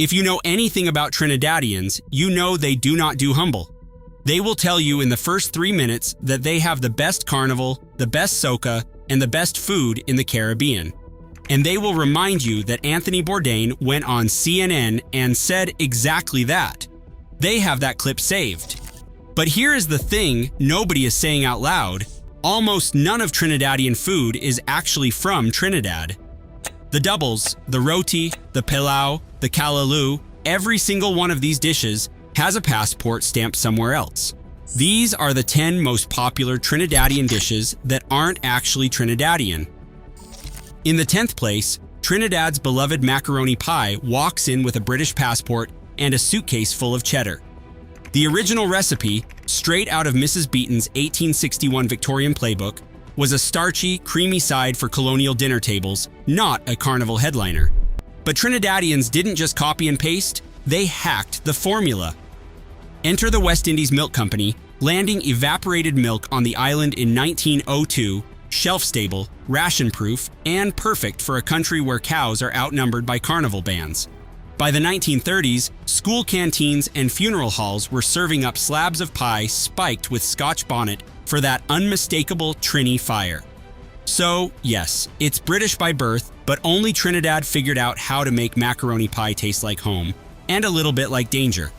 If you know anything about Trinidadians, you know they do not do humble. They will tell you in the first 3 minutes that they have the best carnival, the best soca, and the best food in the Caribbean. And they will remind you that Anthony Bourdain went on CNN and said exactly that. They have that clip saved. But here is the thing nobody is saying out loud. Almost none of Trinidadian food is actually from Trinidad. The doubles, the roti, the Pelau, the Callaloo, every single one of these dishes has a passport stamped somewhere else. These are the 10 most popular Trinidadian dishes that aren't actually Trinidadian. In the 10th place, Trinidad's beloved macaroni pie walks in with a British passport and a suitcase full of cheddar. The original recipe, straight out of Mrs. Beeton's 1861 Victorian playbook, was a starchy, creamy side for colonial dinner tables, not a carnival headliner. But Trinidadians didn't just copy and paste, they hacked the formula. Enter the West Indies Milk Company, landing evaporated milk on the island in 1902, shelf-stable, ration-proof, and perfect for a country where cows are outnumbered by carnival bands. By the 1930s, school canteens and funeral halls were serving up slabs of pie spiked with Scotch bonnet for that unmistakable Trini fire. So, yes, it's British by birth, but only Trinidad figured out how to make macaroni pie taste like home, and a little bit like danger.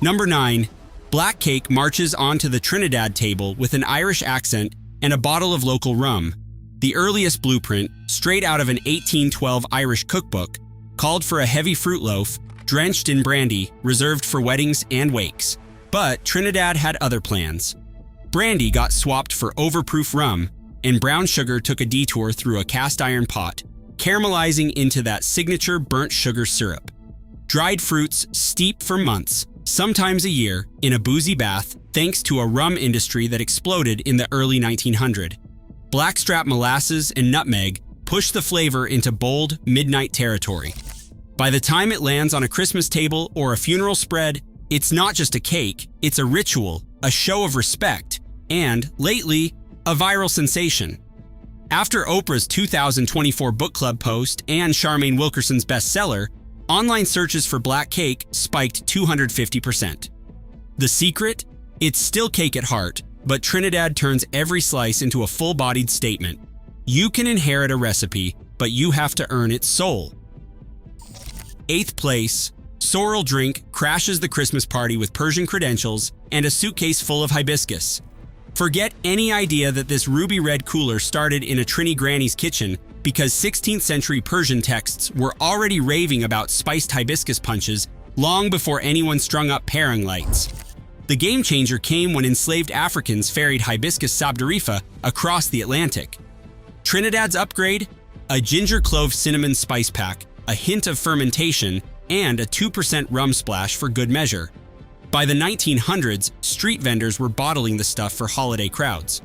Number 9. Black cake marches onto the Trinidad table with an Irish accent and a bottle of local rum. The earliest blueprint, straight out of an 1812 Irish cookbook, called for a heavy fruit loaf, drenched in brandy, reserved for weddings and wakes. But Trinidad had other plans. Brandy got swapped for overproof rum, and brown sugar took a detour through a cast iron pot, caramelizing into that signature burnt sugar syrup. Dried fruits steep for months, sometimes a year, in a boozy bath, thanks to a rum industry that exploded in the early 1900s. Blackstrap molasses and nutmeg push the flavor into bold, midnight territory. By the time it lands on a Christmas table or a funeral spread, it's not just a cake, it's a ritual, a show of respect, and, lately, a viral sensation. After Oprah's 2024 book club post and Charmaine Wilkerson's bestseller, online searches for black cake spiked 250%. The secret? It's still cake at heart, but Trinidad turns every slice into a full-bodied statement. You can inherit a recipe, but you have to earn its soul. 8th place, Sorrel drink crashes the Christmas party with Persian credentials and a suitcase full of hibiscus. Forget any idea that this ruby red cooler started in a Trini granny's kitchen because 16th century Persian texts were already raving about spiced hibiscus punches long before anyone strung up pairing lights. The game changer came when enslaved Africans ferried hibiscus sabdarifa across the Atlantic. Trinidad's upgrade? A ginger clove cinnamon spice pack, a hint of fermentation, and a 2% rum splash for good measure. By the 1900s, street vendors were bottling the stuff for holiday crowds.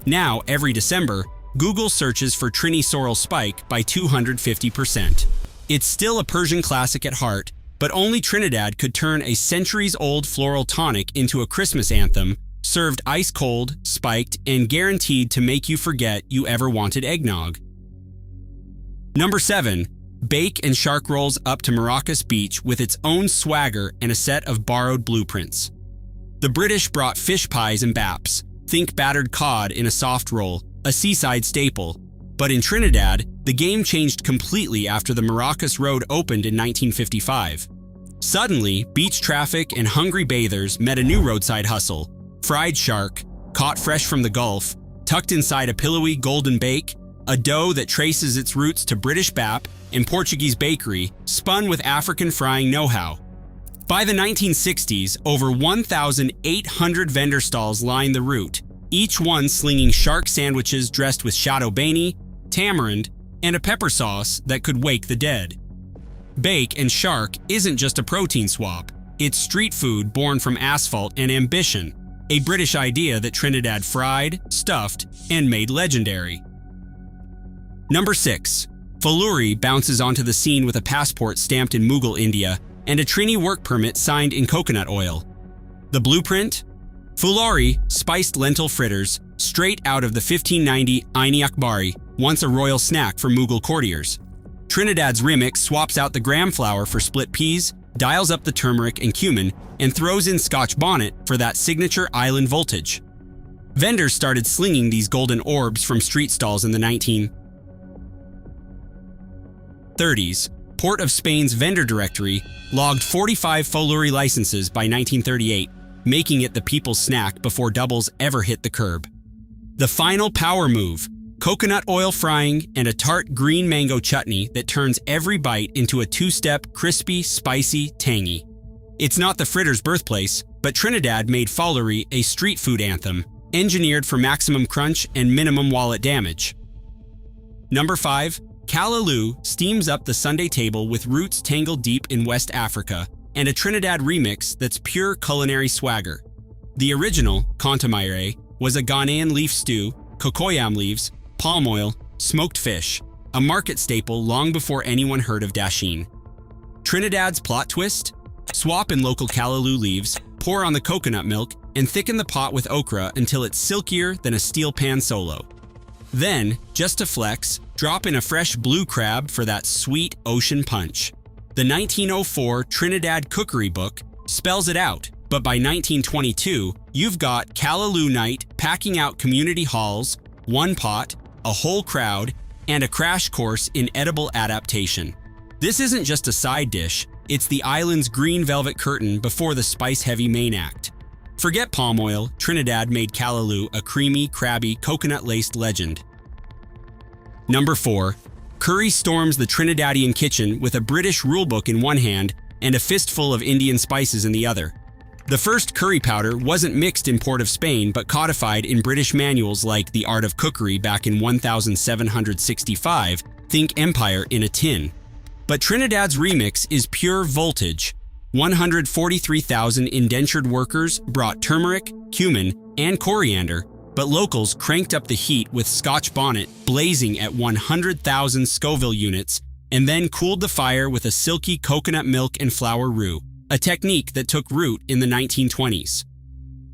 Now, every December, Google searches for Trini Sorrel Spike by 250%. It's still a Persian classic at heart, but only Trinidad could turn a centuries-old floral tonic into a Christmas anthem, served ice-cold, spiked, and guaranteed to make you forget you ever wanted eggnog. Number 7. Bake and shark rolls up to Maracas Beach with its own swagger and a set of borrowed blueprints. The British brought fish pies and baps, think battered cod in a soft roll, a seaside staple. But in Trinidad, the game changed completely after the Maracas Road opened in 1955. Suddenly, beach traffic and hungry bathers met a new roadside hustle: fried shark, caught fresh from the Gulf, tucked inside a pillowy golden bake, a dough that traces its roots to British bap and Portuguese bakery, spun with African frying know-how. By the 1960s, over 1,800 vendor stalls lined the route, each one slinging shark sandwiches dressed with shadow beni, tamarind, and a pepper sauce that could wake the dead. Bake and shark isn't just a protein swap, it's street food born from asphalt and ambition, a British idea that Trinidad fried, stuffed, and made legendary. Number 6. Pholourie bounces onto the scene with a passport stamped in Mughal India and a Trini work permit signed in coconut oil. The blueprint? Pholourie, spiced lentil fritters, straight out of the 1590 Aini Akbari, once a royal snack for Mughal courtiers. Trinidad's remix swaps out the gram flour for split peas, dials up the turmeric and cumin, and throws in Scotch bonnet for that signature island voltage. Vendors started slinging these golden orbs from street stalls in the 1930s. Port of Spain's vendor directory logged 45 Pholourie licenses by 1938, making it the people's snack before doubles ever hit the curb. The final power move: coconut oil frying and a tart green mango chutney that turns every bite into a two-step, crispy, spicy, tangy. It's not the fritter's birthplace, but Trinidad made Pholourie a street food anthem, engineered for maximum crunch and minimum wallet damage. Number 5. Callaloo steams up the Sunday table with roots tangled deep in West Africa and a Trinidad remix that's pure culinary swagger. The original, Contomaire, was a Ghanaian leaf stew, cocoyam leaves, palm oil, smoked fish, a market staple long before anyone heard of dasheen. Trinidad's plot twist? Swap in local Callaloo leaves, pour on the coconut milk, and thicken the pot with okra until it's silkier than a steel pan solo. Then, just to flex, drop in a fresh blue crab for that sweet ocean punch. The 1904 Trinidad Cookery Book spells it out, but by 1922, you've got Callaloo night packing out community halls, one pot, a whole crowd, and a crash course in edible adaptation. This isn't just a side dish, it's the island's green velvet curtain before the spice-heavy main act. Forget palm oil, Trinidad made Callaloo a creamy, crabby, coconut-laced legend. Number 4. Curry storms the Trinidadian kitchen with a British rulebook in one hand and a fistful of Indian spices in the other. The first curry powder wasn't mixed in Port of Spain but codified in British manuals like The Art of Cookery back in 1765, think Empire in a tin. But Trinidad's remix is pure voltage. 143,000 indentured workers brought turmeric, cumin, and coriander, but locals cranked up the heat with Scotch bonnet blazing at 100,000 Scoville units and then cooled the fire with a silky coconut milk and flour roux, a technique that took root in the 1920s.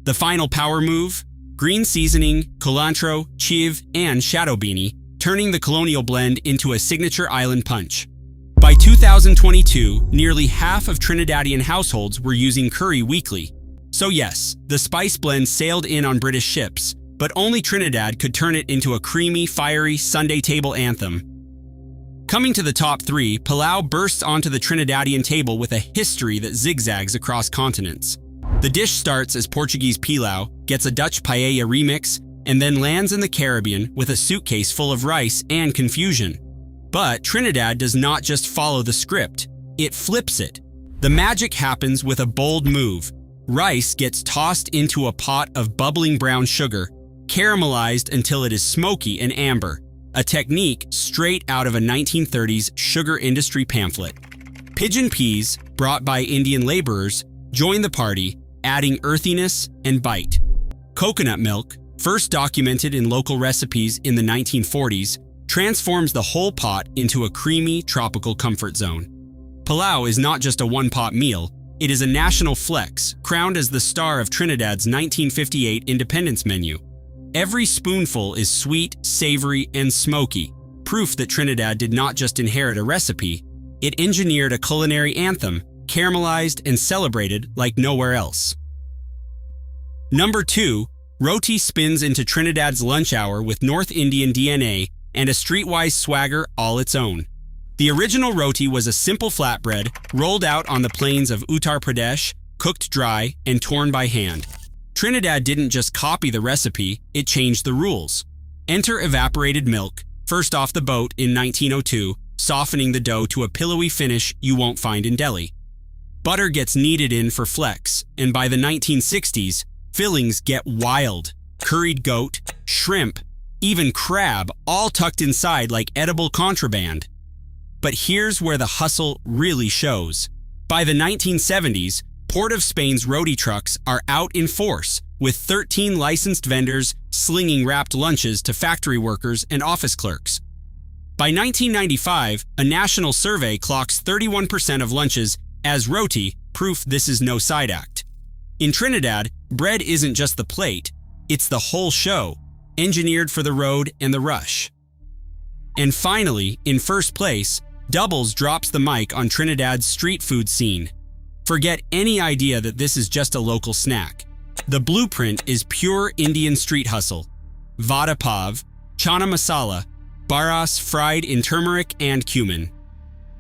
The final power move? Green seasoning, cilantro, chive, and shadow beanie, turning the colonial blend into a signature island punch. By 2022, nearly half of Trinidadian households were using curry weekly. So yes, the spice blend sailed in on British ships, but only Trinidad could turn it into a creamy, fiery Sunday table anthem. Coming to the top 3, Pelau bursts onto the Trinidadian table with a history that zigzags across continents. The dish starts as Portuguese pilau, gets a Dutch paella remix, and then lands in the Caribbean with a suitcase full of rice and confusion. But Trinidad does not just follow the script, it flips it. The magic happens with a bold move. Rice gets tossed into a pot of bubbling brown sugar, caramelized until it is smoky and amber, a technique straight out of a 1930s sugar industry pamphlet. Pigeon peas, brought by Indian laborers, join the party, adding earthiness and bite. Coconut milk, first documented in local recipes in the 1940s, transforms the whole pot into a creamy, tropical comfort zone. Pelau is not just a one-pot meal, it is a national flex, crowned as the star of Trinidad's 1958 independence menu. Every spoonful is sweet, savory, and smoky, proof that Trinidad did not just inherit a recipe, it engineered a culinary anthem, caramelized and celebrated like nowhere else. Number 2, Roti spins into Trinidad's lunch hour with North Indian DNA and a streetwise swagger all its own. The original roti was a simple flatbread rolled out on the plains of Uttar Pradesh, cooked dry and torn by hand. Trinidad didn't just copy the recipe, it changed the rules. Enter evaporated milk, first off the boat in 1902, softening the dough to a pillowy finish you won't find in Delhi. Butter gets kneaded in for flex, and by the 1960s, fillings get wild. Curried goat, shrimp, even crab, all tucked inside like edible contraband. But here's where the hustle really shows. By the 1970s, Port of Spain's Roti trucks are out in force, with 13 licensed vendors slinging wrapped lunches to factory workers and office clerks. By 1995, a national survey clocks 31% of lunches as roti, proof this is no side act. In Trinidad, bread isn't just the plate, it's the whole show, engineered for the road and the rush. And finally, in first place, Doubles drops the mic on Trinidad's street food scene. Forget any idea that this is just a local snack. The blueprint is pure Indian street hustle. Vada pav, chana masala, baras fried in turmeric and cumin.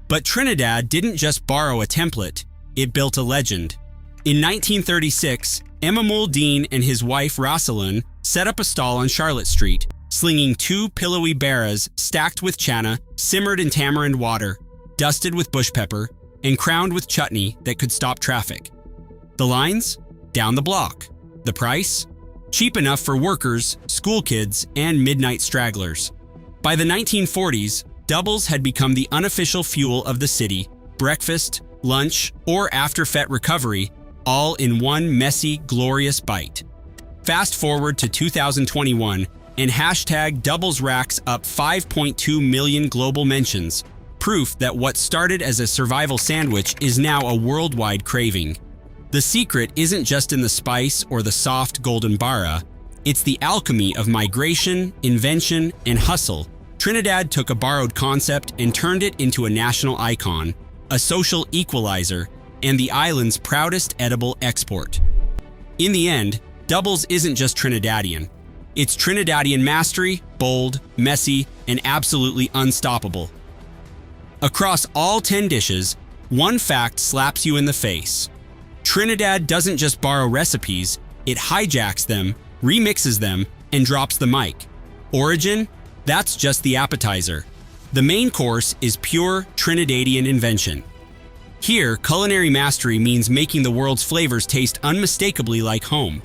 But Trinidad didn't just borrow a template, it built a legend. In 1936, Emma Dean and his wife Rosalind set up a stall on Charlotte Street, slinging 2 Pholourie barras stacked with chana, simmered in tamarind water, dusted with bush pepper, and crowned with chutney that could stop traffic. The lines? Down the block. The price? Cheap enough for workers, school kids, and midnight stragglers. By the 1940s, doubles had become the unofficial fuel of the city, breakfast, lunch, or after-fete recovery, all in one messy, glorious bite. Fast forward to 2021, and hashtag doubles racks up 5.2 million global mentions, proof that what started as a survival sandwich is now a worldwide craving. The secret isn't just in the spice or the soft golden bara, it's the alchemy of migration, invention, and hustle. Trinidad took a borrowed concept and turned it into a national icon, a social equalizer, and the island's proudest edible export. In the end, doubles isn't just Trinidadian. It's Trinidadian mastery, bold, messy, and absolutely unstoppable. Across all 10 dishes, one fact slaps you in the face. Trinidad doesn't just borrow recipes, it hijacks them, remixes them, and drops the mic. Origin? That's just the appetizer. The main course is pure Trinidadian invention. Here, culinary mastery means making the world's flavors taste unmistakably like home.